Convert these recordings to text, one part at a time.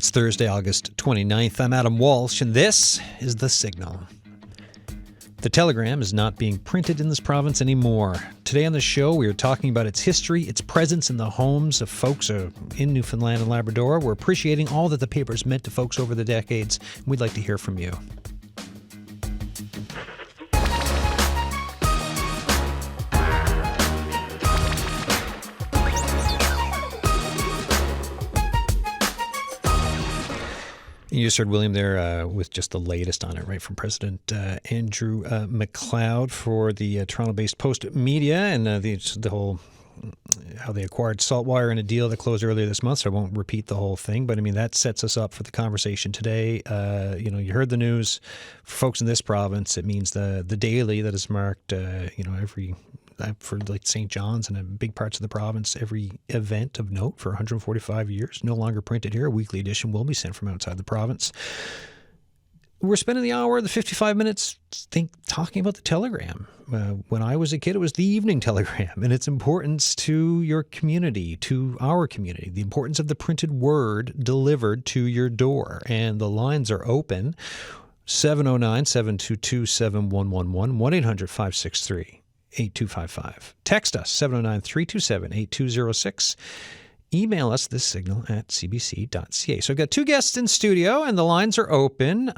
It's Thursday, August 29th. I'm Adam Walsh, and this is The Signal. The telegram is not being printed in this province anymore. Today on the show, we are talking about its history, its presence in the homes of folks in Newfoundland and Labrador. We're appreciating all that the paper's meant to folks over the decades, and we'd like to hear from you. You just heard William there with just the latest on it, right, from President Andrew MacLeod for the Toronto-based Post Media and the whole how they acquired Saltwire in a deal that closed earlier this month. So I won't repeat the whole thing, but I mean that sets us up for the conversation today. You heard the news. For folks in this province, it means the daily that is marked, every. For like St. John's and big parts of the province, every event of note for 145 years, no longer printed here. A weekly edition will be sent from outside the province. We're spending the hour, the 55 minutes, talking about the telegram. When I was a kid, it was the evening telegram and its importance to your community, to our community, the importance of the printed word delivered to your door. And the lines are open, 709-722-7111, 1-800-563. 8255. Text us, 709-327-8206. Email us, thissignal@cbc.ca. So I've got two guests in studio, and the lines are open,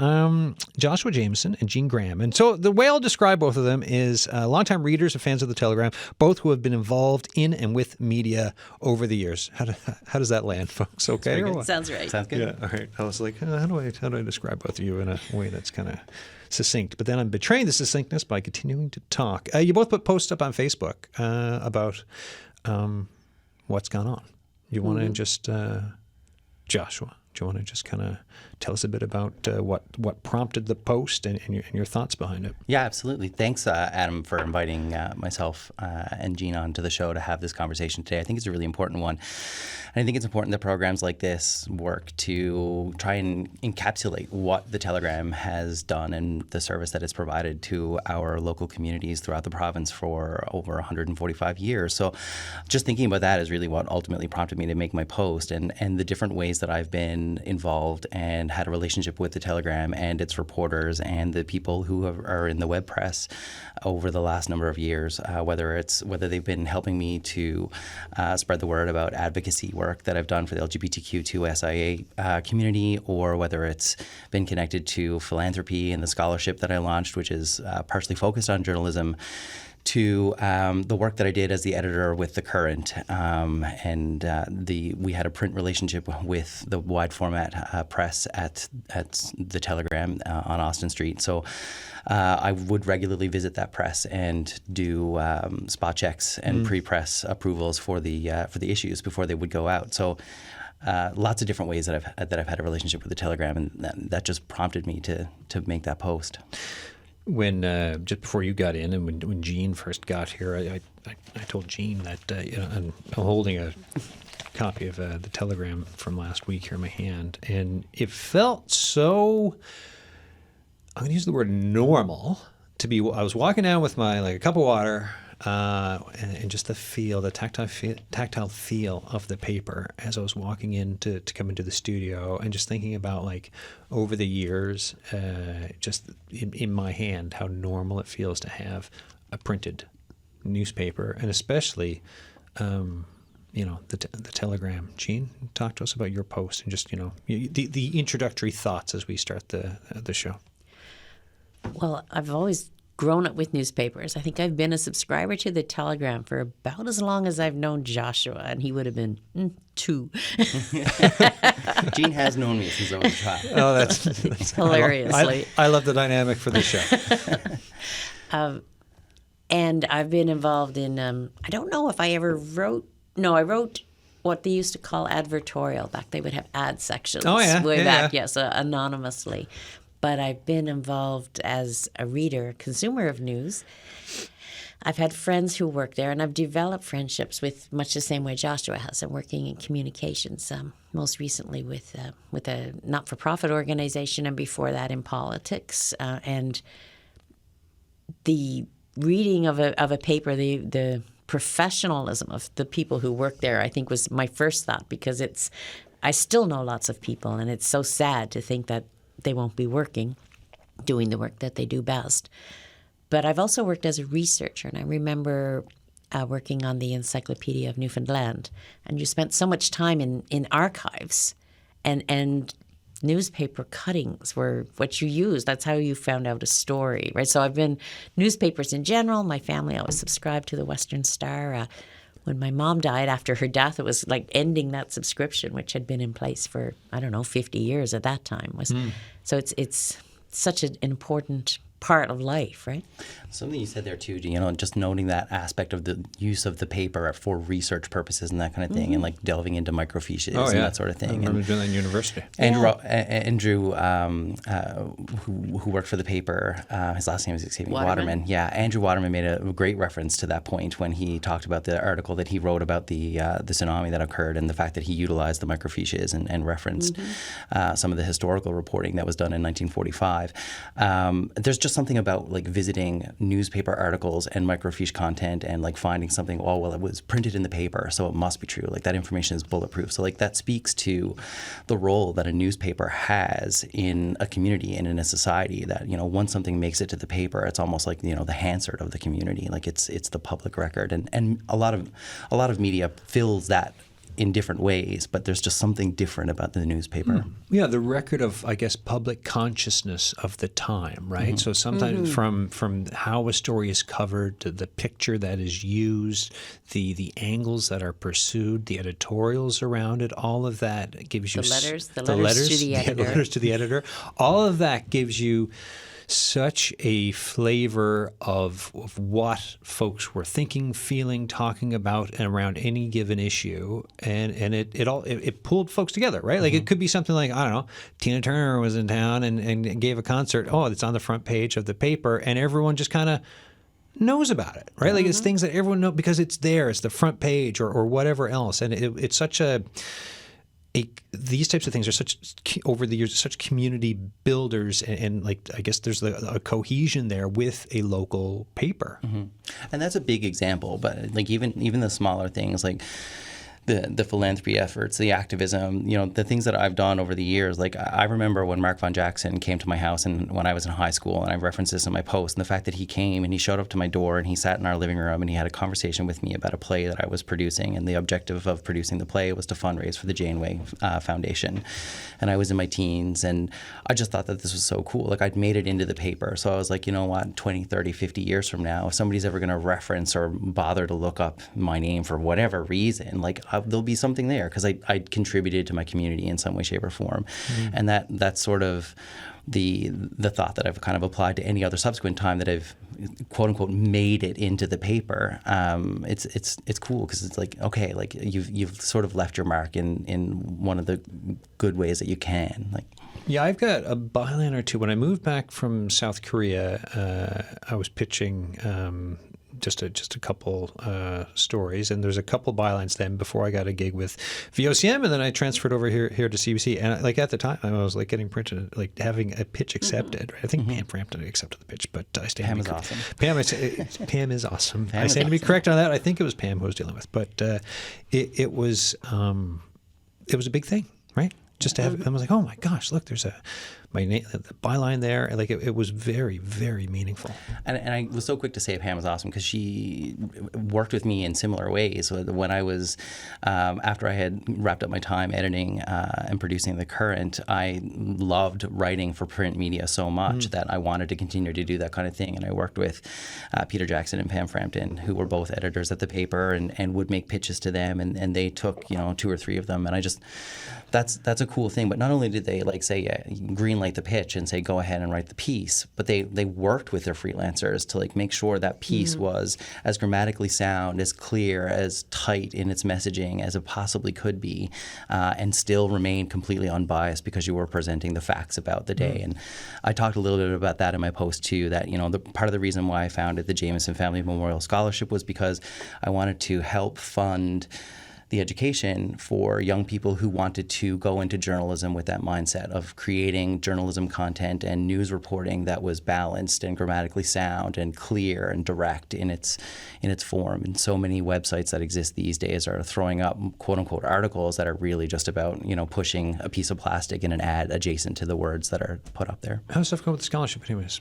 Joshua Jameson and Jean Graham. And so the way I'll describe both of them is longtime readers and fans of the Telegram, both who have been involved in and with media over the years. How does that land, folks? Okay? Sounds right. Sounds good. Yeah, all right. I was like, how do I describe both of you in a way that's kind of succinct? But then I'm betraying the succinctness by continuing to talk. You both put posts up on Facebook about what's gone on. You want to just, Joshua, do you want to just kind of tell us a bit about what prompted the post and your thoughts behind it? Yeah, absolutely. Thanks, Adam, for inviting myself and Jean on to the show to have this conversation today. I think it's a really important one. And I think it's important that programs like this work to try and encapsulate what the Telegram has done and the service that it's provided to our local communities throughout the province for over 145 years. So just thinking about that is really what ultimately prompted me to make my post and the different ways that I've been involved and had a relationship with the Telegram and its reporters and the people who are in the web press over the last number of years, whether they've been helping me to spread the word about advocacy work that I've done for the LGBTQ2SIA community, or whether it's been connected to philanthropy and the scholarship that I launched, which is partially focused on journalism, to the work that I did as the editor with The Current. We had a print relationship with the wide format press at the Telegram on Austin Street. So I would regularly visit that press and do spot checks and pre-press approvals for the issues before they would go out. So lots of different ways that I've had a relationship with the Telegram, and that just prompted me to make that post. When just before you got in, and when Jean first got here, I told Jean that I'm holding a copy of the Telegram from last week here in my hand, and it felt so, I'm going to use the word normal, to be. I was walking down with a cup of water and just the tactile feel of the paper as I was walking in to come into the studio, and just thinking about over the years, just in my hand, how normal it feels to have a printed newspaper, and especially the Telegram. Jean, talk to us about your post and just the introductory thoughts as we start the show. Well, I've always grown up with newspapers. I think I've been a subscriber to the Telegram for about as long as I've known Joshua, and he would have been 2. Jean has known me since I was a child. Oh, that's hilariously. I love the dynamic for this show. And I've been involved in, I don't know if I ever wrote, I wrote what they used to call advertorial. Back they would have ad sections way back, yes, anonymously. But I've been involved as a reader, consumer of news. I've had friends who work there, and I've developed friendships with much the same way Joshua has. I'm working in communications, most recently with a not-for-profit organization, and before that in politics. And the reading of a paper, the professionalism of the people who work there, I think was my first thought, because it's I still know lots of people, and it's so sad to think that they won't be doing the work that they do best. But I've also worked as a researcher, and I remember working on the Encyclopedia of Newfoundland, and you spent so much time in archives, and newspaper cuttings were what you used. That's how you found out a story, right? So I've been newspapers in general. My family always subscribed to the Western Star. When my mom died, after her death, it was like ending that subscription, which had been in place for, 50 years at that time. So it's such an important part of life, right? Something you said there too, just noting that aspect of the use of the paper for research purposes and that kind of thing, and like delving into microfiches and that sort of thing. I remember doing that in university. Andrew, who worked for the paper, his last name is escaping me. Waterman. Yeah, Andrew Waterman made a great reference to that point when he talked about the article that he wrote about the tsunami that occurred, and the fact that he utilized the microfiches and referenced some of the historical reporting that was done in 1945. There's just something about like visiting newspaper articles and microfiche content and like finding something, it was printed in the paper, so it must be true. Like that information is bulletproof. So like that speaks to the role that a newspaper has in a community and in a society, that, once something makes it to the paper, it's almost like, the Hansard of the community. Like it's the public record. And a lot of media fills that in different ways, but there's just something different about the newspaper. Yeah, the record of, I guess, public consciousness of the time, right? So sometimes from how a story is covered to the picture that is used, the angles that are pursued, the editorials around it, all of that gives you the letters to the editor. The letters to the editor. All of that gives you such a flavor of what folks were thinking, feeling, talking about, and around any given issue, and it pulled folks together, right? Like it could be something like, I don't know, Tina Turner was in town and gave a concert. Oh, it's on the front page of the paper, and everyone just kind of knows about it, right? Like it's things that everyone knows because it's there, it's the front page or whatever else, and it's such these types of things are over the years, such community builders, and like I guess there's a cohesion there with a local paper. And that's a big example, but like even the smaller things like the philanthropy efforts, the activism, the things that I've done over the years. Like I remember when Mark Von Jackson came to my house and when I was in high school, and I referenced this in my post, and the fact that he came and he showed up to my door and he sat in our living room and he had a conversation with me about a play that I was producing, and the objective of producing the play was to fundraise for the Janeway Foundation. And I was in my teens, and I just thought that this was so cool. Like I'd made it into the paper. So I was like, 20, 30, 50 years from now, if somebody's ever going to reference or bother to look up my name for whatever reason, like there'll be something there because I contributed to my community in some way, shape, or form. And that's sort of the thought that I've kind of applied to any other subsequent time that I've quote unquote made it into the paper. It's cool because it's like, okay, like you've sort of left your mark in one of the good ways that you can. Like, yeah, I've got a byline or two. When I moved back from South Korea, I was pitching just a couple stories, and there's a couple bylines then before I got a gig with VOCM, and then I transferred over here to CBC. And like at the time, I was like getting printed, like having a pitch accepted. Right? I think Pam Frampton accepted the pitch, but I stand Pam to be is awesome. Pam is awesome. Pam I stand to be correct on that. I think it was Pam who I was dealing with, but it was a big thing, right? Just to have, I was like, oh my gosh, look, there's my name, the byline there. Like it was very, very meaningful. And I was so quick to say Pam was awesome because she worked with me in similar ways. When I was, after I had wrapped up my time editing and producing The Current, I loved writing for print media so much that I wanted to continue to do that kind of thing. And I worked with Peter Jackson and Pam Frampton, who were both editors at the paper, and would make pitches to them. And they took, 2 or 3 of them. And I just, that's a cool thing. But not only did they greenlight the pitch and say go ahead and write the piece, but they worked with their freelancers to make sure that piece was as grammatically sound, as clear, as tight in its messaging as it possibly could be, and still remain completely unbiased because you were presenting the facts about the day. And I talked a little bit about that in my post too. That the part of the reason why I founded the Jameson Family Memorial Scholarship was because I wanted to help fund the education for young people who wanted to go into journalism with that mindset of creating journalism content and news reporting that was balanced and grammatically sound and clear and direct in its form. And so many websites that exist these days are throwing up quote unquote articles that are really just about, pushing a piece of plastic in an ad adjacent to the words that are put up there. How's stuff going with the scholarship anyways?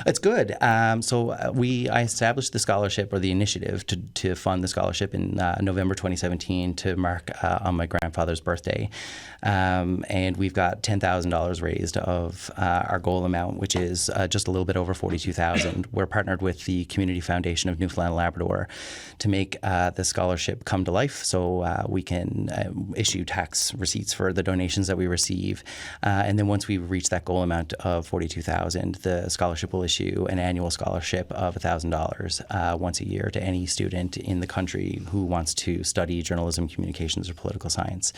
It's good. I established the scholarship, or the initiative to fund the scholarship in November 2017 to mark on my grandfather's birthday. And we've got $10,000 raised of our goal amount, which is just a little bit over $42,000. We're partnered with the Community Foundation of Newfoundland and Labrador to make the scholarship come to life, so we can issue tax receipts for the donations that we receive. And then once we reach that goal amount of $42,000, the scholarship will issue an annual scholarship of $1,000 once a year to any student in the country who wants to study journalism, communications, or political science.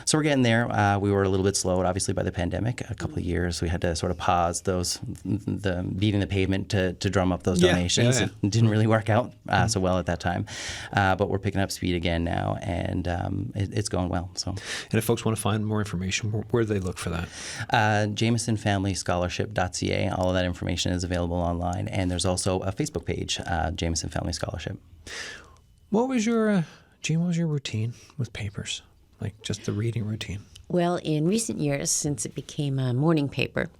So we're getting there. We were a little bit slowed, obviously, by the pandemic. A couple of years, we had to sort of pause the beating the pavement to drum up those donations. Yeah. It didn't really work out so well at that time, but we're picking up speed again now, and it's going well. So, and if folks want to find more information, where do they look for that? JamesonFamilyScholarship.ca. All of that information is available online, and there's also a Facebook page, Jameson Family Scholarship. What was your Jean? What was your routine with papers? Like just the reading routine? Well, in recent years, since it became a morning paper,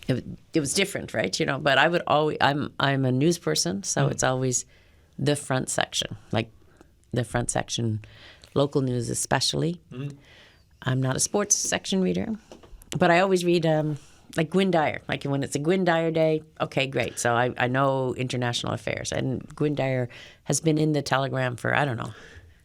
it was different, right? But I would always, I'm a news person, so it's always the front section, local news especially. Mm-hmm. I'm not a sports section reader, but I always read like Gwyn Dyer. Like when it's a Gwyn Dyer day, okay, great. So I know international affairs, and Gwyn Dyer has been in the Telegram for, I don't know,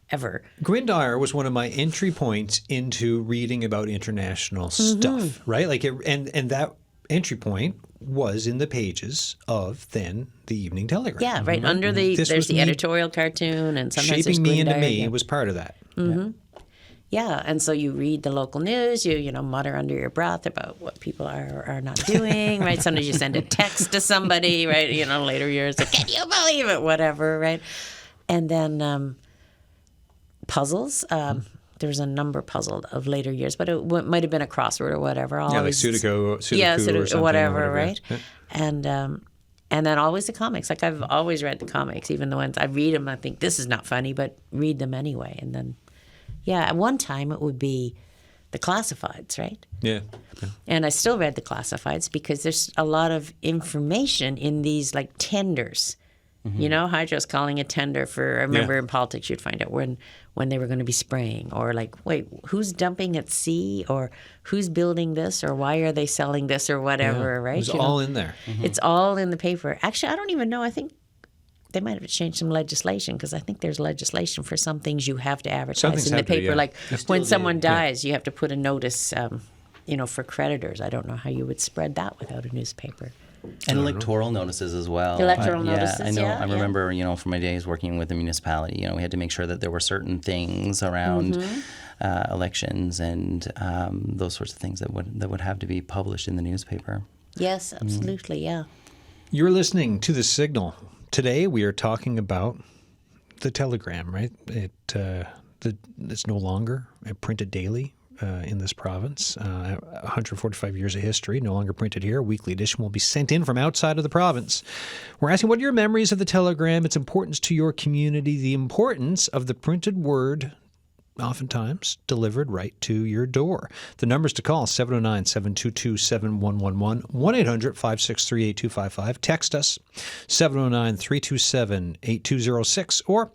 ever. Gwyn Dyer was one of my entry points into reading about international stuff, right? Like, and that entry point was in the pages of then the Evening Telegram. Yeah, right. Under there's the editorial cartoon, and sometimes Shaping Me into Dyer, Me was part of that. Mm-hmm. Yeah, and so you read the local news, you mutter under your breath about what people are not doing, right? Sometimes you send a text to somebody, right? Later years, like, can you believe it? Whatever, right? And then puzzles. There's a number puzzle of later years, but it might have been a crossword or whatever. Like Sudoku or something. Whatever, right? Yeah. And then always the comics. Like I've always read the comics, even the ones I read them. I think this is not funny, but read them anyway. And then, at one time it would be the classifieds, right? Yeah. And I still read the classifieds because there's a lot of information in these like tenders. Mm-hmm. Hydro's calling a tender for, I remember in politics you'd find out when they were going to be spraying, or like, wait, who's dumping at sea, or who's building this, or why are they selling this, or whatever, right? It's all in there. Mm-hmm. It's all in the paper. Actually, I don't even know. I think they might have changed some legislation, because I think there's legislation for some things you have to advertise in the paper. Like when someone dies, you have to put a notice, for creditors. I don't know how you would spread that without a newspaper. And electoral notices as well. Electoral notices, I know. I remember, from my days working with the municipality, we had to make sure that there were certain things around elections and those sorts of things that would have to be published in the newspaper. Yes, absolutely, yeah. You're listening to The Signal. Today we are talking about the Telegram, right? It's no longer printed daily in this province. 145 years of history, no longer printed here. A weekly edition will be sent in from outside of the province. We're asking what are your memories of the Telegram, its importance to your community, the importance of the printed word, oftentimes delivered right to your door. The numbers to call, 709-722-7111, 1-800-563-8255. Text us, 709-327-8206, or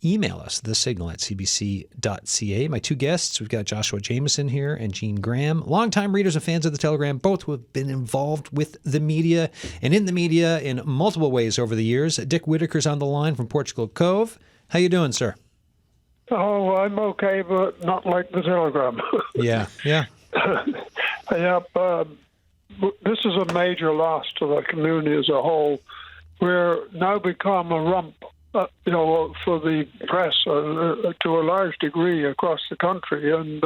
email us, thesignal@cbc.ca. My two guests, we've got Joshua Jameson here and Jean Graham, longtime readers and fans of the Telegram, both who have been involved with the media and in the media in multiple ways over the years. Dick Whitaker's on the line from Portugal Cove. How you doing, sir? Oh, I'm okay, but not like the Telegram. Yeah. This is a major loss to the community as a whole. We're now become a rump, for the press to a large degree across the country, and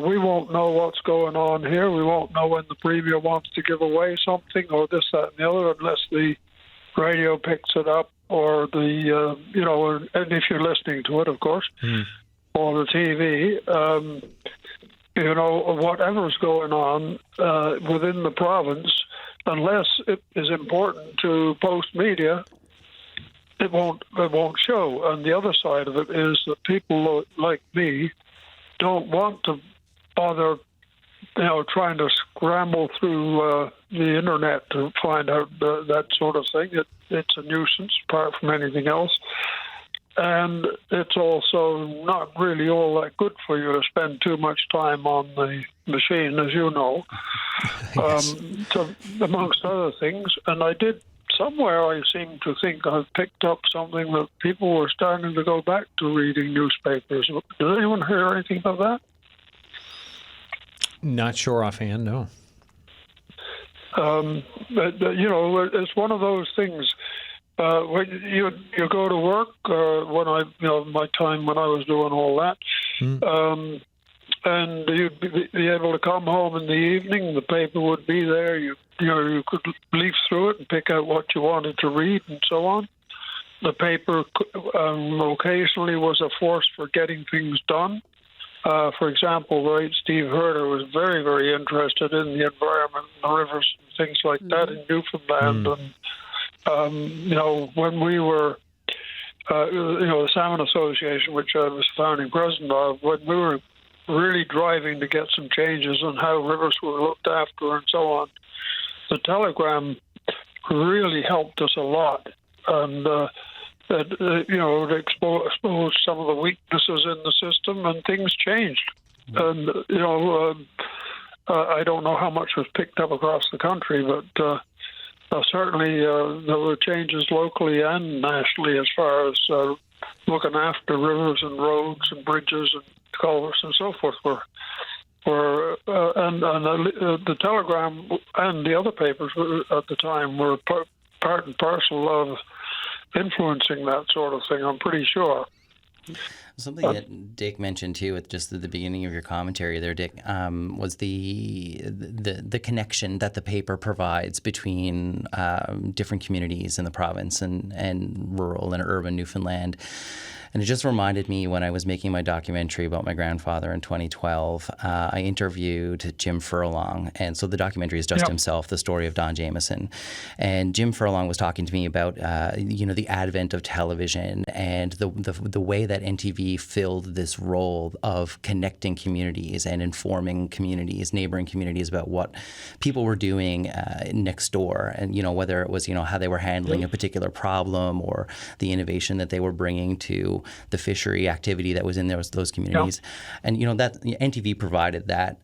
we won't know what's going on here. We won't know when the Premier wants to give away something or this, that, and the other unless the radio picks it up or the, and if you're listening to it, of course, or the TV, whatever's going on within the province, unless it is important to post media, it won't show. And the other side of it is that people like me don't want to bother, trying to scramble through the internet to find out that sort of thing. It's a nuisance apart from anything else. And it's also not really all that good for you to spend too much time on the machine, as you know, Yes. Amongst other things. And I seem to think I picked up something that people were starting to go back to reading newspapers. Did anyone hear anything of that? Not sure offhand, no. But, it's one of those things. When you go to work, when my time when I was doing all that, and you'd be able to come home in the evening. The paper would be there. You could leaf through it and pick out what you wanted to read and so on. The paper occasionally was a force for getting things done. For example, the late Steve Herder was very, very interested in the environment, the rivers, and things like that in Newfoundland. And when we were, the Salmon Association, which I was founding president of, when we were really driving to get some changes on how rivers were looked after and so on, the telegram really helped us a lot. And, it exposed some of the weaknesses in the system, and things changed. And, I don't know how much was picked up across the country, but certainly there were changes locally and nationally as far as looking after rivers and roads and bridges and culverts and so forth the Telegram and the other papers at the time were part and parcel of influencing that sort of thing, I'm pretty sure. Something that Dick mentioned too at just at the beginning of your commentary there, Dick, was the connection that the paper provides between different communities in the province and rural and urban Newfoundland. And it just reminded me when I was making my documentary about my grandfather in 2012, I interviewed Jim Furlong. And so the documentary is just himself, the story of Don Jameson. And Jim Furlong was talking to me about, the advent of television and the way that NTV filled this role of connecting communities and informing communities, neighboring communities about what people were doing next door. And, whether it was, how they were handling a particular problem or the innovation that they were bringing to the fishery activity that was in those communities. And, that NTV provided that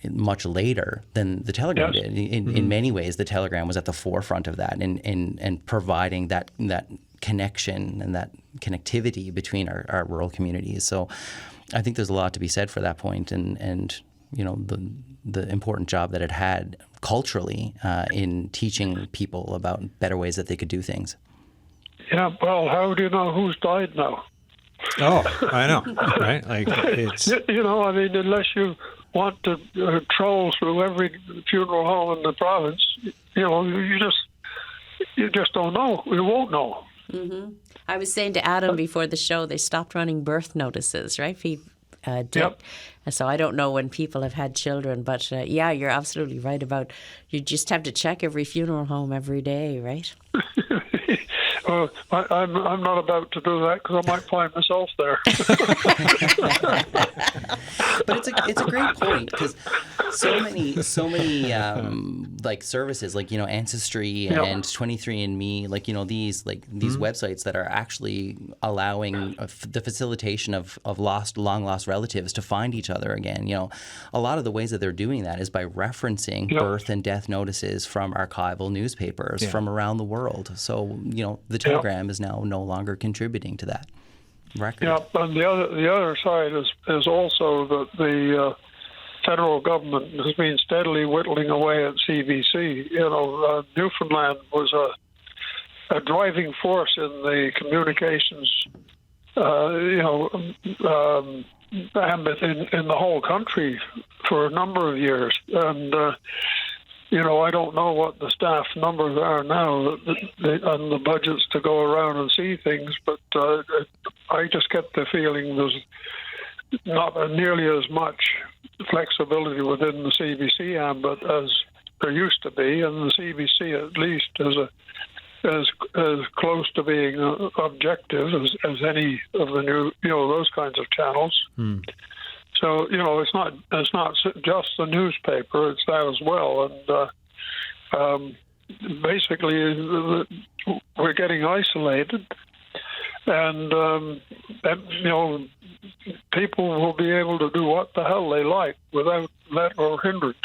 much later than the Telegram did. In many ways, the Telegram was at the forefront of that and providing that connection and that connectivity between our rural communities. So I think there's a lot to be said for that point and the important job that it had culturally in teaching people about better ways that they could do things. Yeah, well, how do you know who's died now? Oh, I know, right? Like it's unless you want to troll through every funeral home in the province, you just don't know. You won't know. Mm-hmm. I was saying to Adam before the show, they stopped running birth notices, right? Yep. So I don't know when people have had children, but you're absolutely right about you just have to check every funeral home every day, right? Well, I'm not about to do that because I might find myself there. But it's a great point because so many like services like Ancestry and 23andMe, these websites that are actually allowing the facilitation of long lost relatives to find each other again. A lot of the ways that they're doing that is by referencing birth and death notices from archival newspapers from around the world. So the Telegram is now no longer contributing to that record. Yeah, and the other side is also that the federal government has been steadily whittling away at CBC. Newfoundland was a driving force in the communications, ambit in the whole country for a number of years, and I don't know what the staff numbers are now and the budgets to go around and see things, but I just get the feeling there's not nearly as much flexibility within the CBC ambit as there used to be, and the CBC at least is as close to being objective as any of the new, those kinds of channels. So, it's not just the newspaper; it's that as well. And basically, we're getting isolated, and people will be able to do what the hell they like without let or hindrance.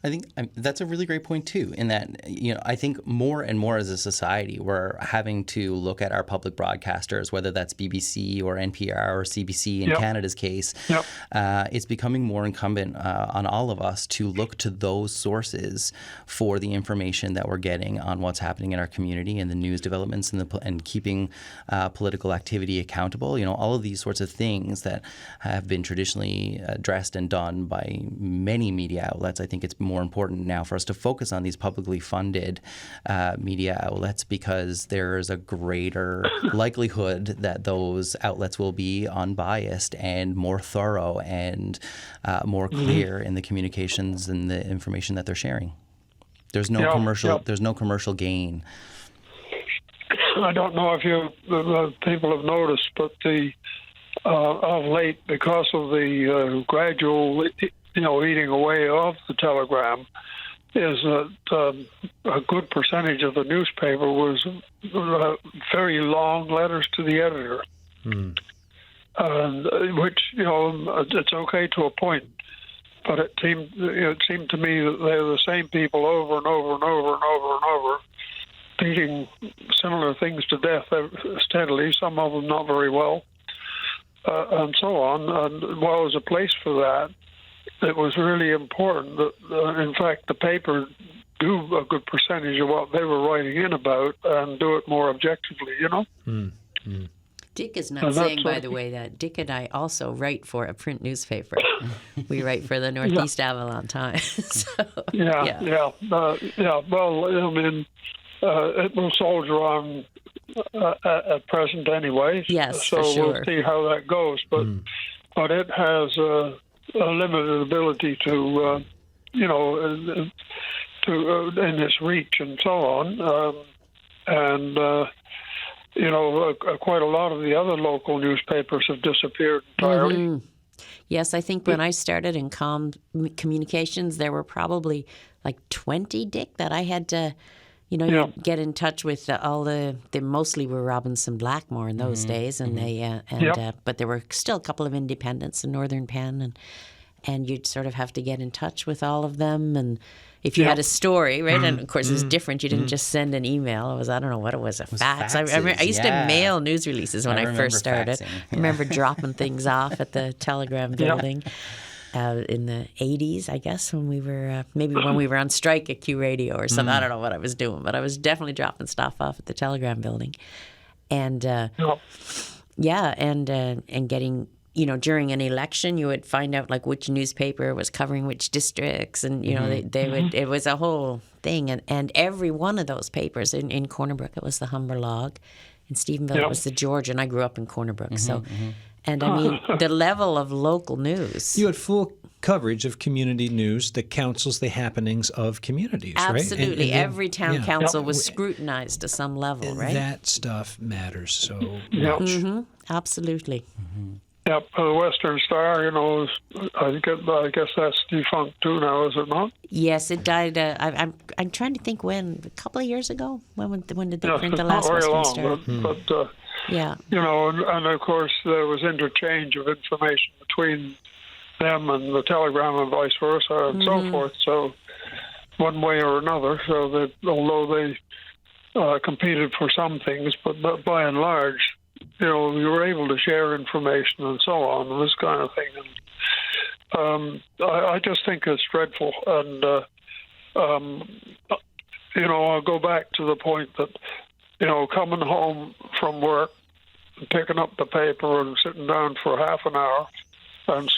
I think that's a really great point too, in that, I think more and more as a society, we're having to look at our public broadcasters, whether that's BBC or NPR or CBC in Canada's case. It's becoming more incumbent on all of us to look to those sources for the information that we're getting on what's happening in our community and the news developments and keeping political activity accountable. All of these sorts of things that have been traditionally addressed and done by many media outlets. I think it's more important now for us to focus on these publicly funded media outlets, because there's a greater likelihood that those outlets will be unbiased and more thorough and more clear in the communications and the information that they're sharing. There's no commercial gain. I don't know if people have noticed, but of late, because of the gradual eating away of the telegram, is that a good percentage of the newspaper was very long letters to the editor, which it's okay to a point, but it seemed to me that they were the same people over and over and over and over and over, beating similar things to death steadily. Some of them not very well, and so on. And while there was a place for that, it was really important that, in fact, the paper do a good percentage of what they were writing in about and do it more objectively, Dick is not saying, by the way, that Dick and I also write for a print newspaper. We write for the Northeast Avalon Times. So, Well, I mean, it will soldier on at present anyway. Yes, so for sure. We'll see how that goes. But it has a limited ability to, in its reach and so on. Quite a lot of the other local newspapers have disappeared entirely. Yes, I think when I started in communications, there were probably like 20, Dick, that I had to, get in touch with. They mostly were Robinson Blackmore in those days, and but there were still a couple of independents in Northern Penn, and you'd sort of have to get in touch with all of them. And if you had a story, right, and of course it's different. You didn't just send an email. It was, I don't know what it was, a fax. I used to mail news releases when I first started. Faxing. I remember dropping things off at the Telegram building. In the 80s, I guess, when we were, maybe when we were on strike at Q Radio or something. I don't know what I was doing, but I was definitely dropping stuff off at the Telegram building. And, and getting, during an election, you would find out, like, which newspaper was covering which districts, and, they would, it was a whole thing. And every one of those papers, in Corner Brook, it was the Humber Log. In Stephenville, it was the Georgian. I grew up in Corner Brook, so... And I mean, the level of local news. You had full coverage of community news, the councils, the happenings of communities, Absolutely. right? And every town council was scrutinized to some level, right? That stuff matters so much. Absolutely. Yep, the Western Star, I guess that's defunct too now, is it not? Yes, it died. I'm trying to think when. A couple of years ago. When did they print the last not very Western long, Star? but and of course there was interchange of information between them and the Telegram and vice versa and so forth. So one way or another. So that although they competed for some things, but by and large, you were able to share information and so on, and this kind of thing. And I just think it's dreadful. And I'll go back to the point that, coming home from work, picking up the paper and sitting down for half an hour and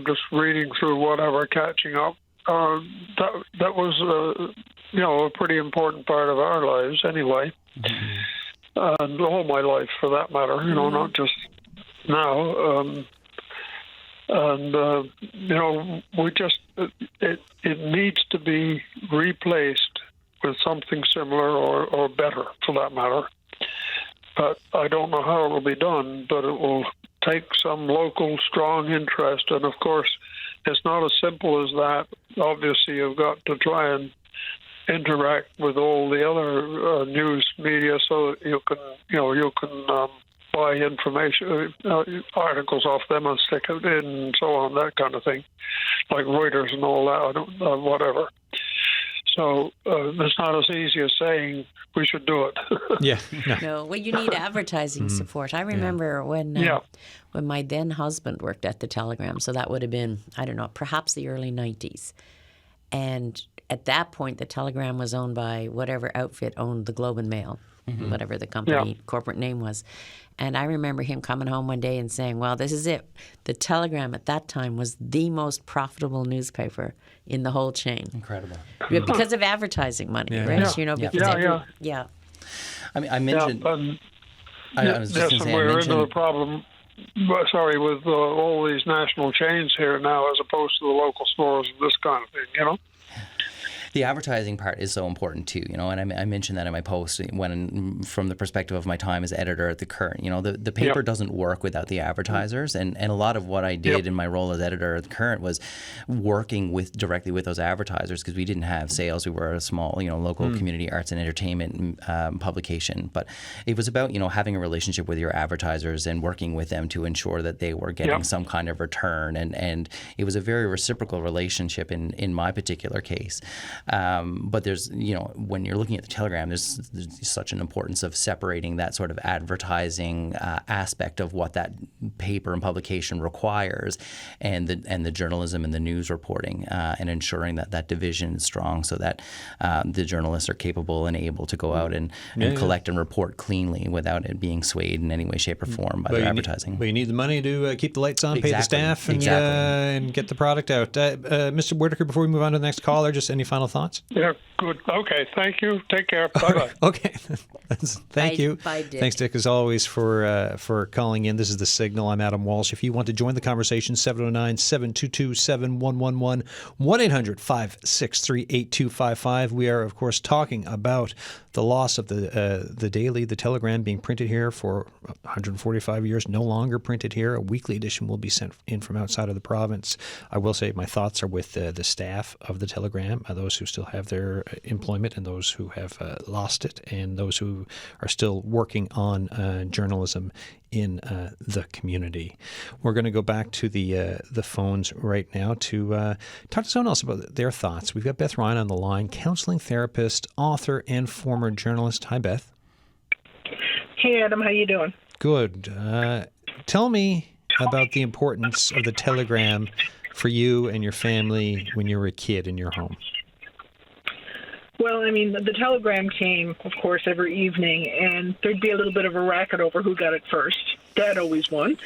just reading through whatever, catching up, that was a pretty important part of our lives anyway, and all my life for that matter. Not just now. We just it needs to be replaced with something similar or better for that matter. But I don't know how it will be done, but it will take some local strong interest. And of course, it's not as simple as that. Obviously, you've got to try and interact with all the other news media so that you can buy information, articles off them and stick it in and so on, that kind of thing, like Reuters and all that, whatever. So it's not as easy as saying we should do it. Yeah. No, well, you need advertising support. I remember when my then husband worked at the Telegram, so that would have been, I don't know, perhaps the early 90s. And at that point, the Telegram was owned by whatever outfit owned the Globe and Mail, whatever the company corporate name was. And I remember him coming home one day and saying, well, this is it. The Telegram at that time was the most profitable newspaper in the whole chain. Incredible. Because of advertising money, right? Yeah. I mean, I mentioned... I was just going to say, we're into the problem, with all these national chains here now as opposed to the local stores and this kind of thing, The advertising part is so important too, and I mentioned that in my post from the perspective of my time as editor at the Current. The paper doesn't work without the advertisers, and a lot of what I did in my role as editor at the Current was working directly with those advertisers because we didn't have sales. We were a small, local community arts and entertainment publication, but it was about having a relationship with your advertisers and working with them to ensure that they were getting some kind of return, and it was a very reciprocal relationship in my particular case. But there's, when you're looking at the Telegram, there's such an importance of separating that sort of advertising aspect of what that paper and publication requires, and the journalism and the news reporting, and ensuring that division is strong, so that the journalists are capable and able to go out and collect and report cleanly without it being swayed in any way, shape, or form by their advertising. But you need the money to keep the lights on, pay the staff, and get the product out. Mr. Whitaker, before we move on to the next caller, just any final thoughts? Yeah, good. Okay, thank you. Take care. Bye-bye. Okay. Thank you. Bye, Dick. Thanks, Dick, as always, for calling in. This is The Signal. I'm Adam Walsh. If you want to join the conversation, 709-722-7111, 1-800-563-8255. We are, of course, talking about the loss of the Daily, the Telegram, being printed here for 145 years, no longer printed here. A weekly edition will be sent in from outside of the province. I will say my thoughts are with the staff of the Telegram, those who still have their employment and those who have lost it, and those who are still working on journalism in the community. We're going to go back to the phones right now to talk to someone else about their thoughts. We've got Beth Ryan on the line, counseling therapist, author, and former journalist. Hi, Beth. Hey, Adam. How you doing? Good. Tell me about the importance of the Telegram for you and your family when you were a kid in your home. Well, I mean, the Telegram came, of course, every evening, and there'd be a little bit of a racket over who got it first. Dad always won.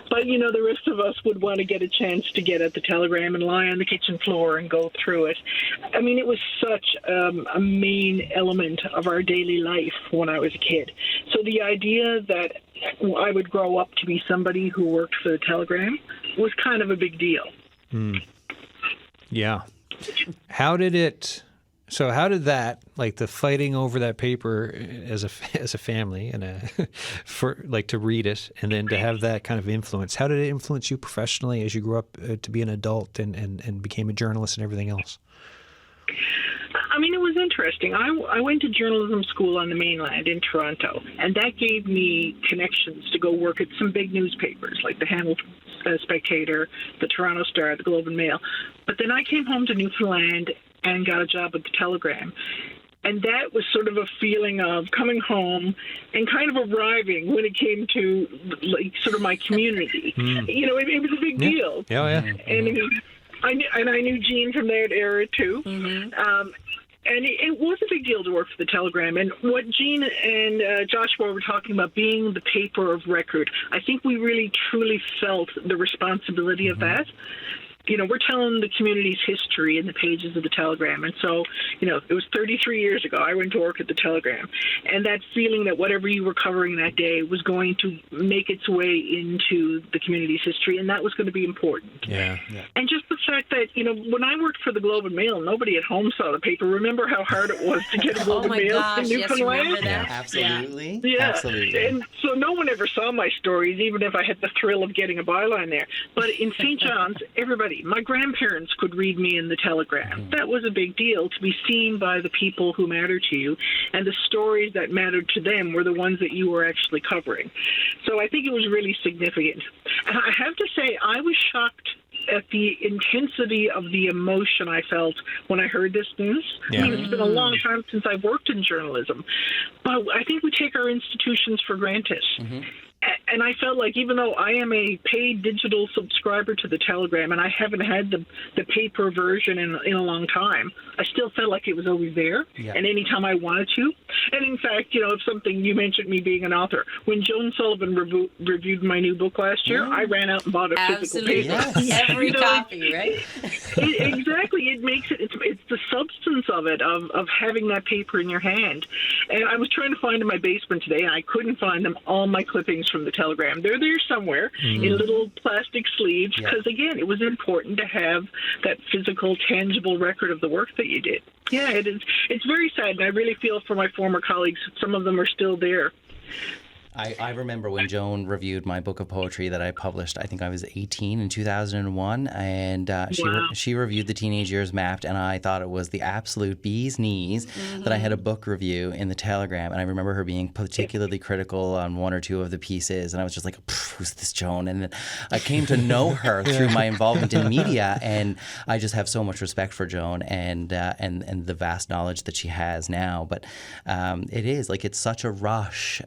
But, the rest of us would want to get a chance to get at the Telegram and lie on the kitchen floor and go through it. I mean, it was such a main element of our daily life when I was a kid. So the idea that I would grow up to be somebody who worked for the Telegram was kind of a big deal. Yeah. How did that, like the fighting over that paper as a family and to read it and then to have that kind of influence, how did it influence you professionally as you grew up to be an adult and became a journalist and everything else? I mean, it was interesting. I went to journalism school on the mainland in Toronto, and that gave me connections to go work at some big newspapers like the Hamilton Spectator, the Toronto Star, the Globe and Mail. But then I came home to Newfoundland and got a job at the Telegram. And that was sort of a feeling of coming home and kind of arriving when it came to sort of my community. It was a big deal. Yeah. And I knew Jean from that era too. And it was a big deal to work for the Telegram. And what Jean and Joshua were talking about being the paper of record, I think we really truly felt the responsibility of that. we're telling the community's history in the pages of the Telegram. And so, it was 33 years ago I went to work at the Telegram. And that feeling that whatever you were covering that day was going to make its way into the community's history, and that was going to be important. Yeah. And just the fact that, when I worked for the Globe and Mail, nobody at home saw the paper. Remember how hard it was to get a Globe and Mail in Newfoundland? Yes, Yeah, absolutely. Yeah. Absolutely. And so no one ever saw my stories, even if I had the thrill of getting a byline there. But in St. John's, everybody, my grandparents could read me in the Telegram. That was a big deal, to be seen by the people who matter to you, and the stories that mattered to them were the ones that you were actually covering. So I think it was really significant. And I have to say, I was shocked at the intensity of the emotion I felt when I heard this news. Yeah. I mean, it's been a long time since I've worked in journalism, but I think we take our institutions for granted. And I felt like, even though I am a paid digital subscriber to the Telegram, and I haven't had the paper version in a long time, I still felt like it was always there, and anytime I wanted to. And in fact, if something, you mentioned me being an author. When Joan Sullivan reviewed my new book last year, I ran out and bought a physical paper. Yes. Every copy, right? Exactly. It makes it, it's the substance of it, of having that paper in your hand. And I was trying to find in my basement today, and I couldn't find them, all my clippings from the Telegram. They're there somewhere in little plastic sleeves, because again, it was important to have that physical, tangible record of the work that you did. Yeah, it is. It's very sad, and I really feel for my former colleagues. Some of them are still there. I remember when Joan reviewed my book of poetry that I published. I think I was 18 in 2001, and she reviewed The Teenage Years Mapped, and I thought it was the absolute bee's knees that I had a book review in the Telegram. And I remember her being particularly critical on one or two of the pieces, and I was just like, who's this Joan? And then I came to know her through my involvement in media, and I just have so much respect for Joan and the vast knowledge that she has now. But it is like, it's such a rush,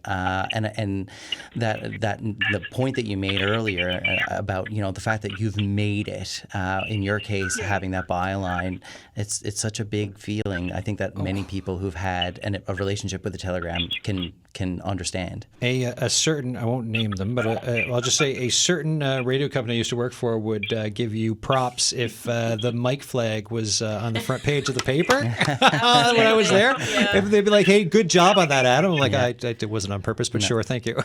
and that the point that you made earlier about the fact that you've made it, in your case having that byline, it's such a big feeling. I think that many people who've had a relationship with the Telegram can understand. A certain, I won't name them, but I'll just say a certain radio company I used to work for would give you props if the Mike flag was on the front page of the paper when I was there. Yeah. They'd be like, "Hey, good job on that, Adam." I'm like, it wasn't on purpose, but sure, thank you.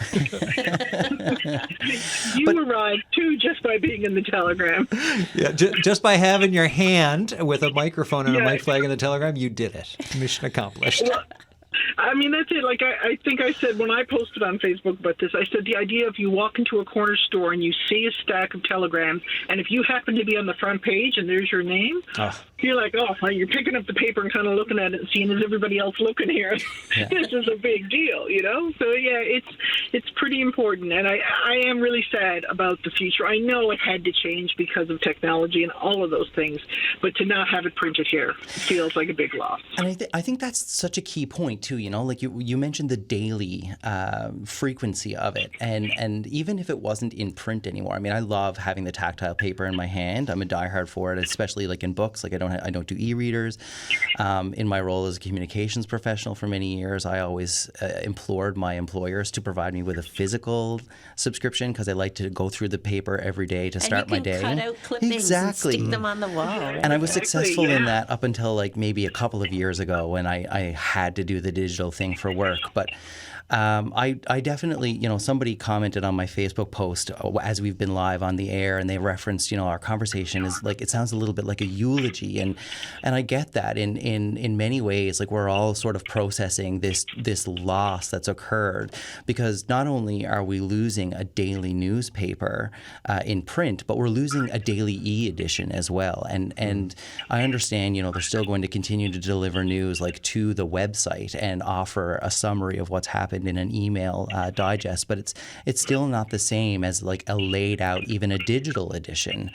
You arrived too, just by being in the Telegram. Yeah, just by having your hand with a microphone and a mic flag in the Telegram, you did it. Mission accomplished. Well, I mean, that's it. Like, I think I said when I posted on Facebook about this, I said the idea of you walk into a corner store and you see a stack of telegrams, and if you happen to be on the front page and there's your name, you're like, you're picking up the paper and kind of looking at it and seeing, is everybody else looking here? Yeah. This is a big deal, So, yeah, it's pretty important. And I am really sad about the future. I know it had to change because of technology and all of those things, but to not have it printed here feels like a big loss. And I think that's such a key point, too, like you mentioned the daily frequency of it, and even if it wasn't in print anymore, I mean, I love having the tactile paper in my hand. I'm a diehard for it, especially like in books. Like I don't do e-readers. In my role as a communications professional for many years, I always implored my employers to provide me with a physical subscription, because I like to go through the paper every day to start my day. And you can cut out clippings and stick them on the wall. Right? And I was successful in that up until like maybe a couple of years ago, when I had to do the digital thing for work. But I definitely, somebody commented on my Facebook post as we've been live on the air, and they referenced, our conversation is like, it sounds a little bit like a eulogy, and I get that in many ways. Like, we're all sort of processing this loss that's occurred, because not only are we losing a daily newspaper in print, but we're losing a daily e-edition as well. And I understand, they're still going to continue to deliver news like to the website and offer a summary of what's happened in an email digest, but it's still not the same as like a laid out, even a digital edition.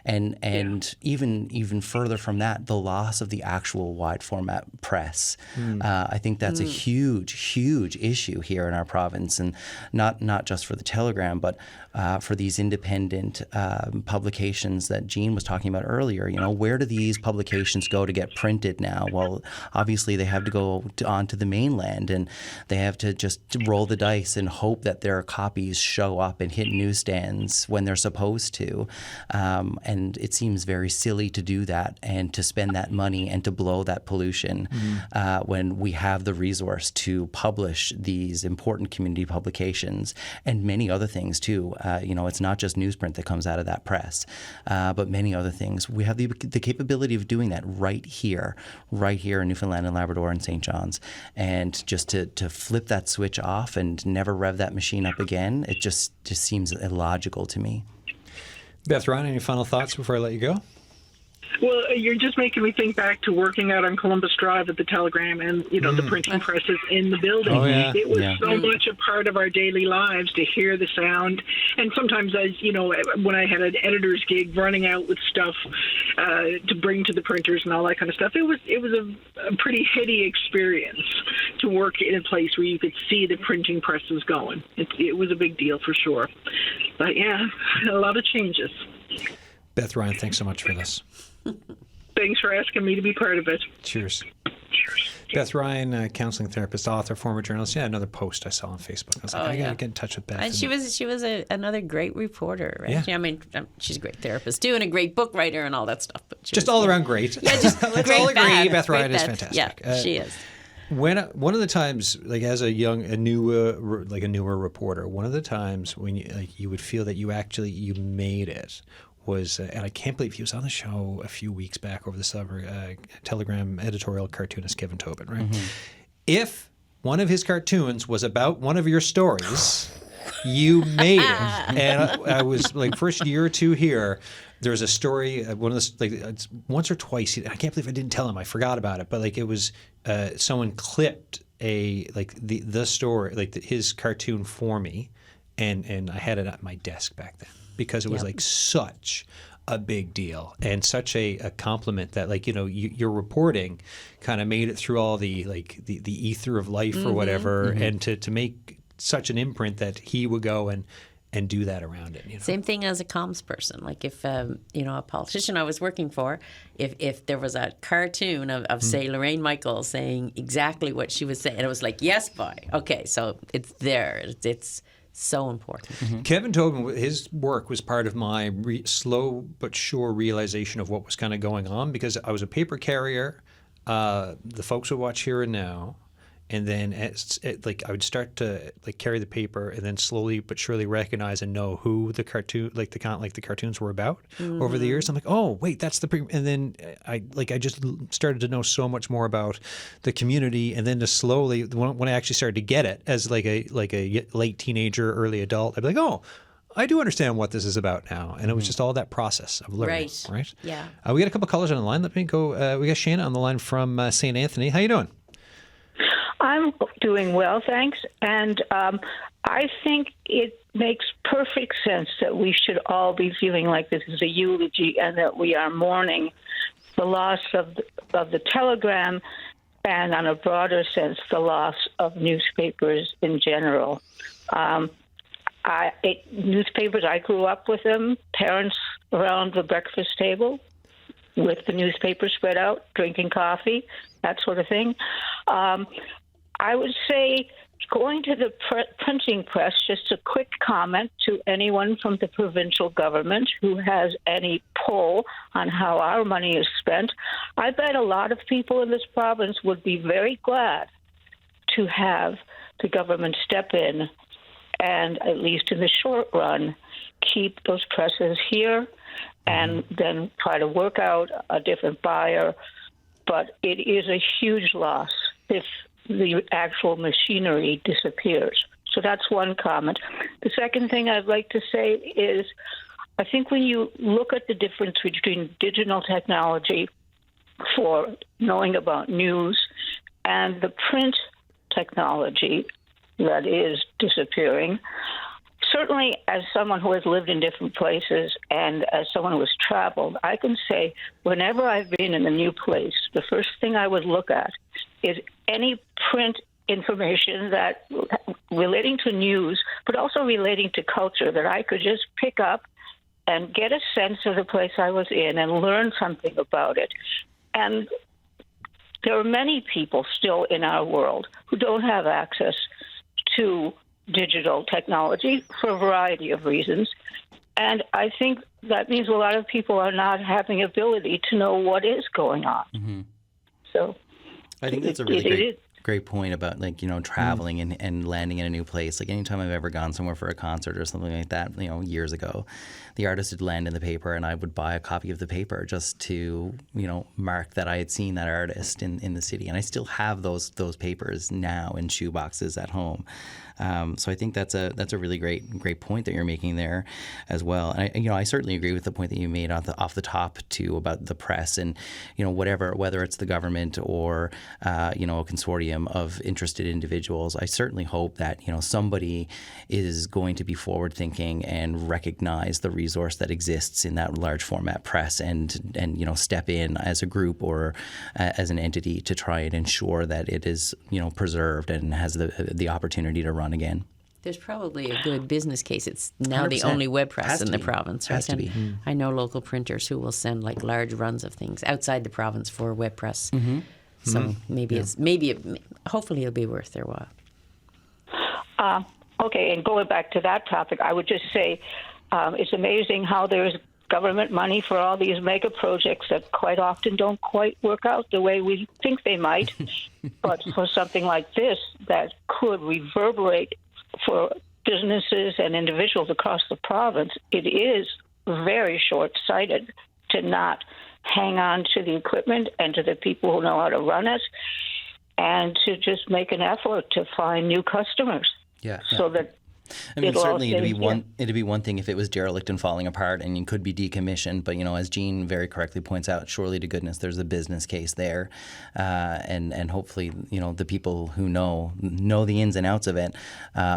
And even further from that, the loss of the actual wide format press. I think that's a huge issue here in our province, and not just for the Telegram, but for these independent publications that Jean was talking about earlier. Where do these publications go to get printed now? Well, obviously they have to go onto the mainland, and they have to just roll the dice and hope that their copies show up and hit newsstands when they're supposed to. And it seems very silly to do that and to spend that money and to blow that pollution when we have the resource to publish these important community publications and many other things too. It's not just newsprint that comes out of that press, but many other things. We have the capability of doing that right here in Newfoundland and Labrador and St. John's. And just to flip that switch off and never rev that machine up again, it just seems illogical to me. Beth Ryan, any final thoughts before I let you go? Well, you're just making me think back to working out on Columbus Drive at the Telegram and, the printing presses in the building. Oh, yeah. It was so much a part of our daily lives to hear the sound. And sometimes, when I had an editor's gig, running out with stuff to bring to the printers and all that kind of stuff, it was a pretty heady experience to work in a place where you could see the printing presses going. It was a big deal for sure. But, yeah, a lot of changes. Beth Ryan, thanks so much for this. Thanks for asking me to be part of it. Cheers. Beth Ryan, counseling therapist, author, former journalist. Yeah, another post I saw on Facebook. I was like, I got to get in touch with Beth. And she was another great reporter, right? Yeah. I mean, she's a great therapist too, and a great book writer and all that stuff. But just all around great. Yeah, just let's great all agree. Beth. Beth Ryan Great is Beth. fantastic. Yeah, she is. One of the times, like as a newer reporter, one of the times when you would feel that you made it was, and I can't believe he was on the show a few weeks back over the summer, Telegram editorial cartoonist Kevin Tobin, right? Mm-hmm. If one of his cartoons was about one of your stories, you made it. And I was like, first year or two here, there was a story, one of the, once or twice, I can't believe I didn't tell him, I forgot about it, but it was someone clipped the story, his cartoon for me, and I had it at my desk back then. Because it was such a big deal and such a compliment that your reporting kind of made it through all the ether of life or whatever, and to make such an imprint that he would go and do that around it. Same thing as a comms person. Like if a politician I was working for, if there was a cartoon of say Lorraine Michaels saying exactly what she was saying, and it was like, yes, boy, okay, so it's there. It's so important. Mm-hmm. Kevin Tobin, his work was part of my slow but sure realization of what was kind of going on, because I was a paper carrier. The folks would watch Here and Now, and then I would start to carry the paper, and then slowly but surely recognize and know who the cartoon, the cartoons were about over the years. I'm like, oh wait, that's the and then I just started to know so much more about the community, and then to slowly, when I actually started to get it as a late teenager, early adult, I'd be like, oh, I do understand what this is about now. And it was just all that process of learning, right? Yeah. We got a couple of callers on the line. Let me go. We got Shana on the line from St. Anthony. How you doing? I'm doing well, thanks. And I think it makes perfect sense that we should all be feeling like this is a eulogy and that we are mourning the loss of the Telegram and, on a broader sense, the loss of newspapers in general. Newspapers, I grew up with them, parents around the breakfast table with the newspaper spread out, drinking coffee, that sort of thing. I would say, going to the printing press, just a quick comment to anyone from the provincial government who has any pull on how our money is spent. I bet a lot of people in this province would be very glad to have the government step in and, at least in the short run, keep those presses here and then try to work out a different buyer. But it is a huge loss if the actual machinery disappears. So that's one comment. The second thing I'd like to say is, I think when you look at the difference between digital technology for knowing about news and the print technology that is disappearing, certainly as someone who has lived in different places and as someone who has traveled, I can say whenever I've been in a new place, the first thing I would look at is any print information that relating to news, but also relating to culture, that I could just pick up and get a sense of the place I was in and learn something about it. And there are many people still in our world who don't have access to digital technology for a variety of reasons. And I think that means a lot of people are not having ability to know what is going on. Mm-hmm. So I think that's a really great point about, like, you know, traveling and landing in a new place. Like, anytime I've ever gone somewhere for a concert or something like that, you know, years ago, the artist would land in the paper and I would buy a copy of the paper just to, you know, mark that I had seen that artist in the city. And I still have those papers now in shoe boxes at home. So I think that's a really great point that you're making there as well. And I certainly agree with the point that you made off the top too about the press and, you know, whether it's the government or a consortium of interested individuals. I certainly hope that, you know, somebody is going to be forward thinking and recognize the resource that exists in that large format press and you know, step in as a group or as an entity to try and ensure that it is, you know, preserved and has the opportunity to run again. There's probably a good business case. It's now 100%. the only web press Has in to the be. province, right? Has to be. I know local printers who will send like large runs of things outside the province for web press. Mm-hmm. So hopefully it'll be worth their while. Okay, and going back to that topic, I would just say it's amazing how there's government money for all these mega projects that quite often don't quite work out the way we think they might. But for something like this that could reverberate for businesses and individuals across the province, it is very short-sighted to not hang on to the equipment and to the people who know how to run it, and to just make an effort to find new customers. Yeah. So that I mean, certainly it'd be one thing if it was derelict and falling apart and you could be decommissioned. But, you know, as Jean very correctly points out, surely to goodness there's a business case there, and hopefully, you know, the people who know the ins and outs of it,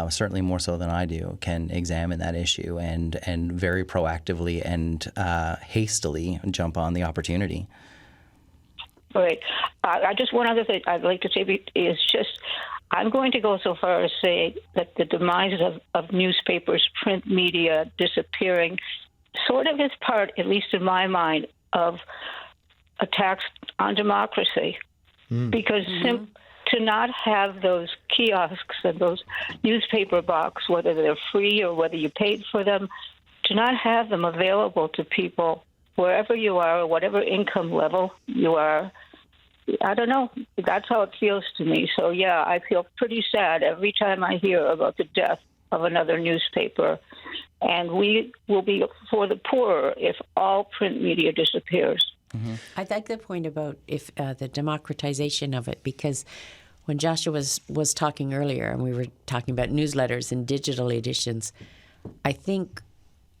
certainly more so than I do, can examine that issue and very proactively and hastily jump on the opportunity. Right. I just one other thing I'd like to say is just, I'm going to go so far as say that the demise of newspapers, print media disappearing, sort of is part, at least in my mind, of attacks on democracy. Because to not have those kiosks and those newspaper boxes, whether they're free or whether you paid for them, to not have them available to people wherever you are or whatever income level you are, I don't know. That's how it feels to me. So, yeah, I feel pretty sad every time I hear about the death of another newspaper. And we will be for the poorer if all print media disappears. Mm-hmm. I like the point about if the democratization of it, because when Joshua was talking earlier and we were talking about newsletters and digital editions, I think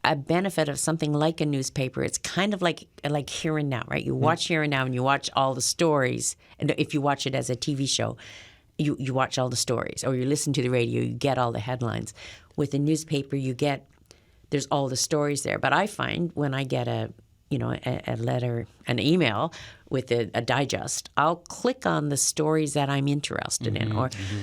a benefit of something like a newspaper, it's kind of like Here and Now, right? You watch Here and Now and you watch all the stories. And if you watch it as a TV show, you watch all the stories. Or you listen to the radio, you get all the headlines. With a newspaper, there's all the stories there. But I find when I get a letter, an email with a digest, I'll click on the stories that I'm interested in,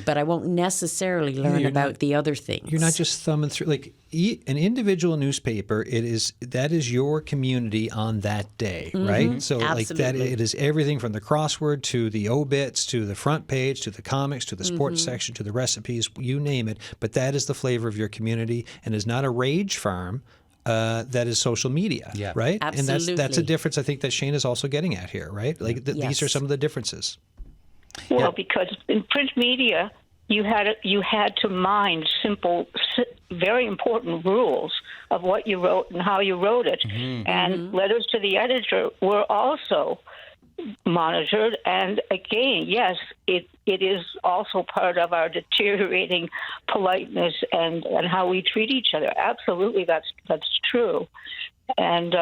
but I won't necessarily learn about the other things. You're not just thumbing through, like an individual newspaper. That is your community on that day, right? So Absolutely. like that, it is everything from the crossword to the obits to the front page to the comics to the sports section to the recipes, you name it. But that is the flavor of your community, and is not a rage farm. That is social media, right? Absolutely. And that's a difference I think that Shane is also getting at here, right? Like these are some of the differences. Well, because in print media, you had to mind simple, very important rules of what you wrote and how you wrote it. And letters to the editor were also monitored. And again, yes, it is also part of our deteriorating politeness and how we treat each other. Absolutely, that's true. And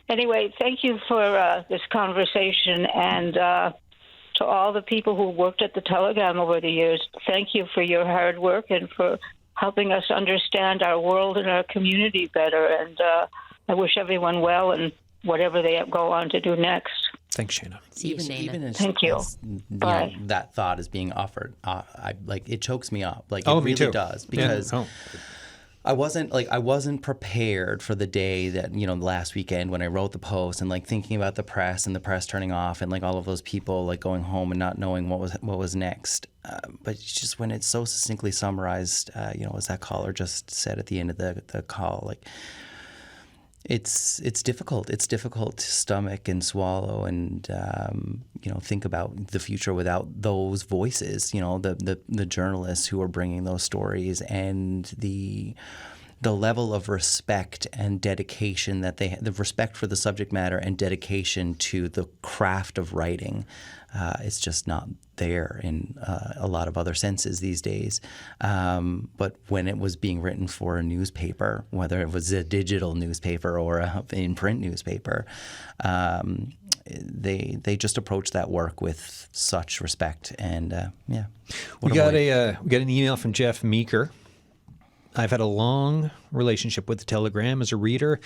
anyway, thank you for this conversation, and to all the people who worked at the Telegram over the years, thank you for your hard work and for helping us understand our world and our community better. And I wish everyone well and whatever they go on to do next. Thanks, Shana. Even as, Thank you. Bye. That thought is being offered, it chokes me up. Like Oh, it me really too. does, because I wasn't prepared for the day that, last weekend when I wrote the post and like thinking about the press and the press turning off and like all of those people like going home and not knowing what was next. But just when it's so succinctly summarized, as that caller just said at the end of the call, like it's difficult. It's difficult to stomach and swallow and, think about the future without those voices, the journalists who are bringing those stories and the level of respect and dedication that the respect for the subject matter and dedication to the craft of writing. It's just not there in a lot of other senses these days. But when it was being written for a newspaper, whether it was a digital newspaper or an in-print newspaper, they just approached that work with such respect. And we got an email from Jeff Meeker. I've had a long relationship with the Telegram as a reader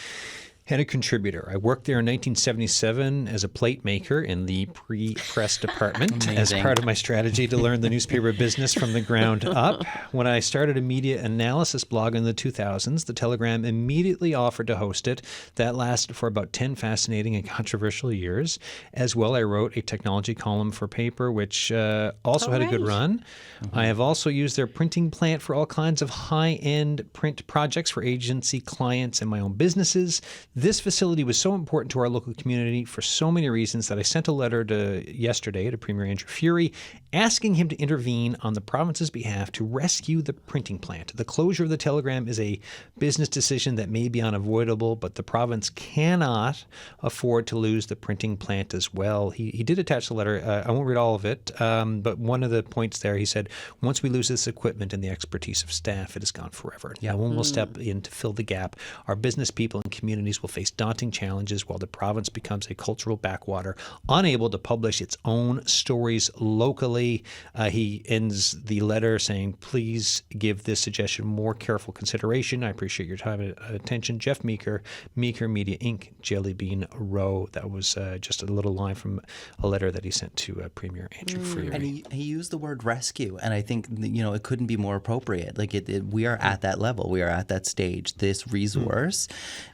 and a contributor. I worked there in 1977 as a plate maker in the pre-press department as part of my strategy to learn the newspaper business from the ground up. When I started a media analysis blog in the 2000s, the Telegram immediately offered to host it. That lasted for about 10 fascinating and controversial years. As well, I wrote a technology column for paper, which also had a good run. Mm-hmm. I have also used their printing plant for all kinds of high-end print projects for agency clients and my own businesses. This facility was so important to our local community for so many reasons that I sent a letter yesterday to Premier Andrew Furey asking him to intervene on the province's behalf to rescue the printing plant. The closure of the Telegram is a business decision that may be unavoidable, but the province cannot afford to lose the printing plant as well. He did attach the letter. I won't read all of it, but one of the points there, he said, once we lose this equipment and the expertise of staff, it is gone forever. No one will step in to fill the gap. Our business people and communities will face daunting challenges while the province becomes a cultural backwater, unable to publish its own stories locally. He ends the letter saying, please give this suggestion more careful consideration. I appreciate your time and attention. Jeff Meeker, Meeker Media Inc., Jelly Bean Row. That was just a little line from a letter that he sent to Premier Andrew Furey. And he used the word rescue, and I think, it couldn't be more appropriate. Like we are at that level. We are at that stage. This resource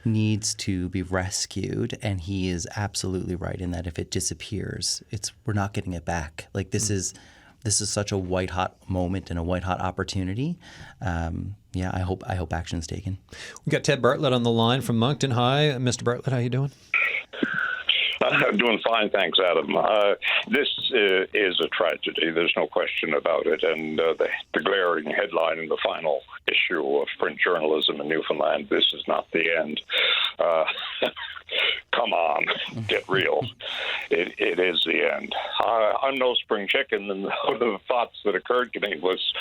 needs to be rescued, and he is absolutely right in that if it disappears, we're not getting it back. Like this is such a white hot moment and a white hot opportunity. I hope action's taken. We got Ted Bartlett on the line from Moncton. Hi, Mr. Bartlett. How you doing? I'm doing fine, thanks, Adam. This is a tragedy. There's no question about it. And the glaring headline in the final issue of print journalism in Newfoundland, this is not the end. Come on, get real. It is the end. I'm no spring chicken, and one of the thoughts that occurred to me was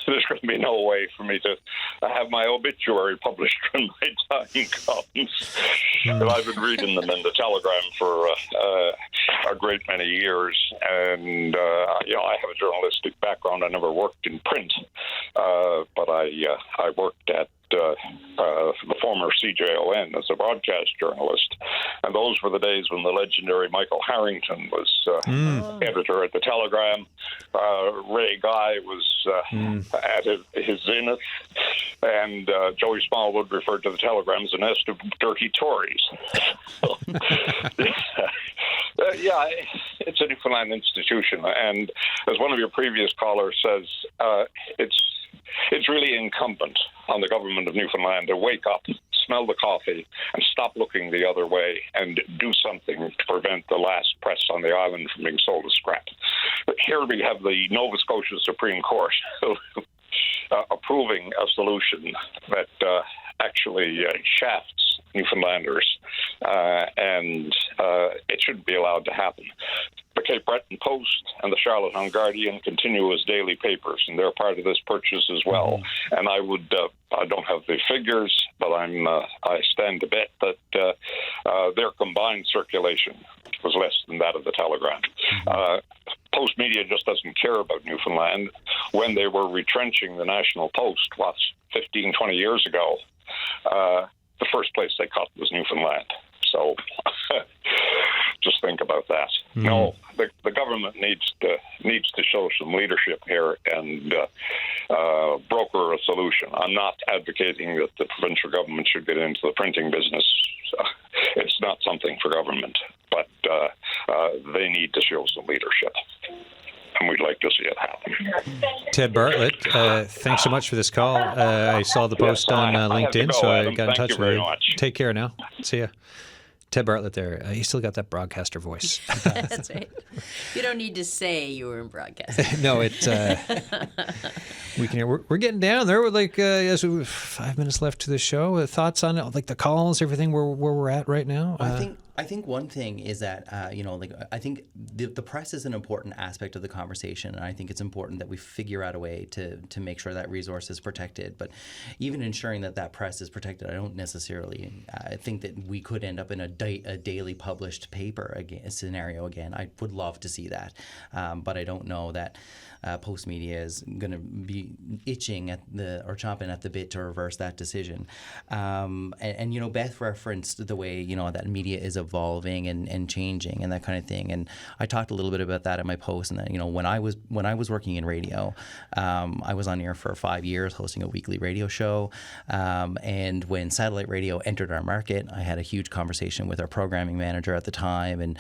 there's going to be no way for me to have my obituary published when my time comes. But I've been reading them in the Telegram for a great many years, and I have a journalistic background. I never worked in print, but I worked at the former CJON as a broadcast journalist, and those were the days when the legendary Michael Harrington was editor at the Telegram. Ray Guy was at his zenith, and Joey Smallwood referred to the Telegram as a nest of dirty Tories. It's a Newfoundland institution, and as one of your previous callers says, it's really incumbent on the government of Newfoundland to wake up, smell the coffee, and stop looking the other way and do something to prevent the last press on the island from being sold as scrap. But here we have the Nova Scotia Supreme Court approving a solution that actually shafts Newfoundlanders, and it shouldn't be allowed to happen. The Cape Breton Post and the Charlottetown Guardian continue as daily papers, and they're part of this purchase as well. And I don't have the figures, but I stand to bet that their combined circulation was less than that of the Telegram. Post Media just doesn't care about Newfoundland. When they were retrenching the National Post, 15, 20 years ago, the first place they cut was Newfoundland. So just think about that. No, the government needs to show some leadership here and broker a solution. I'm not advocating that the provincial government should get into the printing business. It's not something for government, but they need to show some leadership. And we'd like to see it happen. Ted Bartlett, thanks so much for this call. I saw the post on LinkedIn, so I got in touch with you. Take care now. See ya. Ted Bartlett there. He still got that broadcaster voice. That's right. You don't need to say you were in broadcasting. No, it's we can. We're getting down there. We're like, yes, we have 5 minutes left to the show. Thoughts on it, like the calls, everything where we're at right now? I think one thing is that I think the press is an important aspect of the conversation, and I think it's important that we figure out a way to make sure that resource is protected. But even ensuring that press is protected, I don't necessarily think that we could end up in a daily published paper scenario again. I would love to see that, but I don't know that Post Media is going to be itching or chomping at the bit to reverse that decision. And Beth referenced the way that media is evolving and changing and that kind of thing. And I talked a little bit about that in my post. And that when I was working in radio, I was on air for 5 years hosting a weekly radio show. And when satellite radio entered our market, I had a huge conversation with our programming manager at the time, and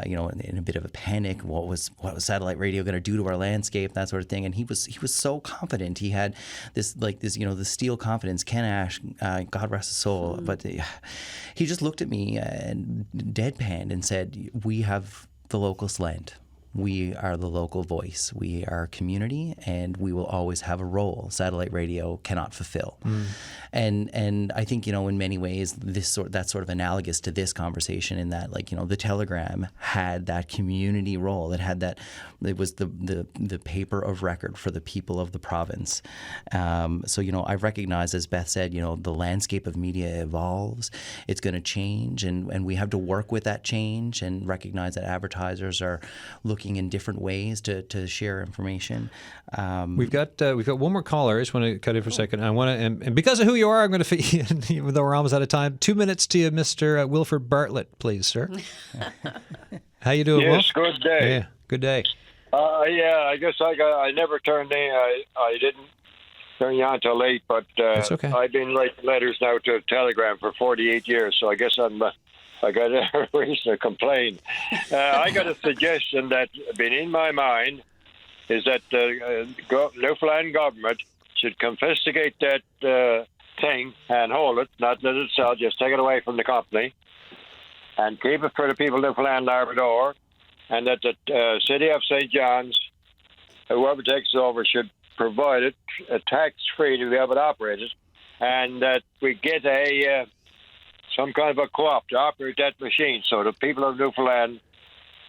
in a bit of a panic, what was satellite radio going to do to our landscape, that sort of thing. And he was so confident. He had this the steel confidence. Ken Ash, God rest his soul, but he just looked at me and deadpanned and said, "We have the local slant. We are the local voice. We are a community, and we will always have a role satellite radio cannot fulfill." And I think in many ways that's sort of analogous to this conversation, in that the Telegram had that community role. It was the paper of record for the people of the province. So I recognize, as Beth said, the landscape of media evolves. It's going to change, and we have to work with that change and recognize that advertisers are looking in different ways to share information. We've got one more caller. I just want to cut in for a second. I want to, and because of who you are, I'm going to fit you in, even though we're almost out of time. 2 minutes to you, Mr. Wilford Bartlett, please, sir. How you doing, Wolf? Yes, good day. Yeah, good day. I guess I never turned in. I didn't turn you on till late, but That's okay. I've been writing letters now to Telegram for 48 years, so I guess I got a reason to complain. I got a suggestion that's been in my mind, is that the Newfoundland government should confiscate that thing and hold it, not let it sell, just take it away from the company and keep it for the people of Newfoundland, Labrador, and that the city of St. John's, whoever takes it over, should provide it tax-free to be able to operate it, and that we get some kind of a co-op to operate that machine, so the people of Newfoundland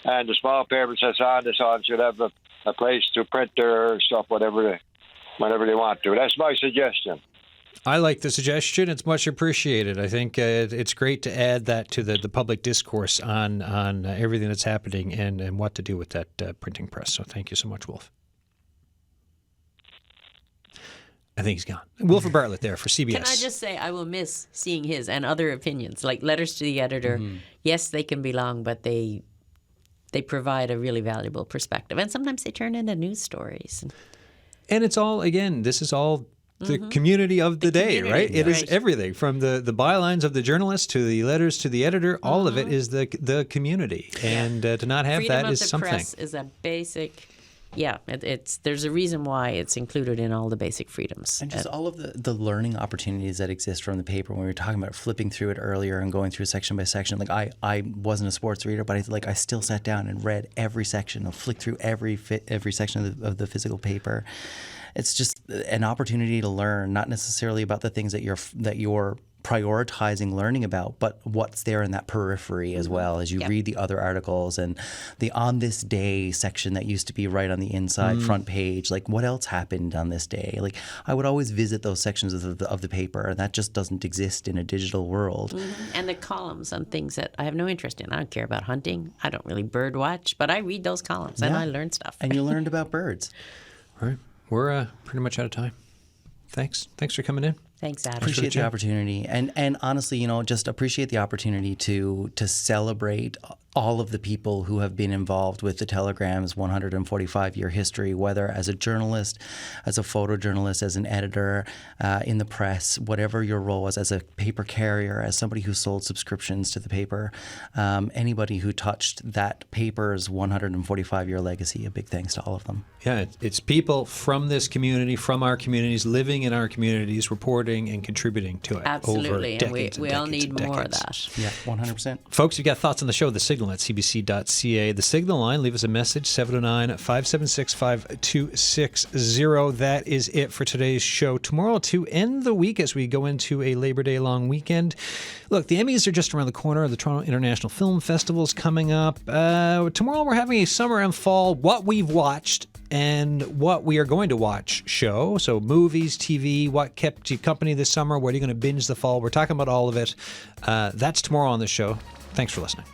and the small papers that's on should have a place to print their stuff whenever they want to. That's my suggestion. I like the suggestion. It's much appreciated. I think it's great to add that to the public discourse on everything that's happening and what to do with that printing press. So thank you so much, Wolf. I think he's gone. Wilford Bartlett there for CBS. Can I just say I will miss seeing his and other opinions, like letters to the editor. Mm-hmm. Yes, they can be long, but they provide a really valuable perspective. And sometimes they turn into news stories. And it's all, again, this is all the community of the day, right? It is everything from the bylines of the journalist to the letters to the editor. All of it is the community. And to not have Freedom that is something. Freedom of the press is a basic... Yeah, there's a reason why it's included in all the basic freedoms. And just all of the learning opportunities that exist from the paper. When we were talking about flipping through it earlier and going through section by section, like I wasn't a sports reader, but I still sat down and read every section, and flicked through every section of the physical paper. It's just an opportunity to learn, not necessarily about the things that you're prioritizing learning about, but what's there in that periphery as well as you read the other articles and the on this day section that used to be right on the inside front page. Like, what else happened on this day? Like, I would always visit those sections of the paper, and that just doesn't exist in a digital world. And the columns on things that I have no interest in. I don't care about hunting. I don't really bird watch, but I read those columns and I learn stuff. And you learned about birds. All right. We're pretty much out of time. Thanks for coming in. Thanks, Adam. Appreciate the opportunity, and honestly, just appreciate the opportunity to celebrate all of the people who have been involved with the Telegram's 145-year history, whether as a journalist, as a photojournalist, as an editor, in the press, whatever your role was, as a paper carrier, as somebody who sold subscriptions to the paper, anybody who touched that paper's 145-year legacy, a big thanks to all of them. Yeah, it's people from this community, from our communities, living in our communities, reporting and contributing to it. Absolutely, over decades and we all need more of that. Yeah, 100%. Folks, you've got thoughts on the show, The Signal at cbc.ca. The Signal line, leave us a message, 709-576-5260. That is it for today's show. Tomorrow, to end the week as we go into a Labor Day long weekend. Look, the Emmys are just around the corner. The Toronto International Film Festival is coming up. Tomorrow we're having a summer and fall What We've Watched and What We Are Going to Watch show. So movies, TV, what kept you company this summer, what are you going to binge the fall? We're talking about all of it. That's tomorrow on the show. Thanks for listening.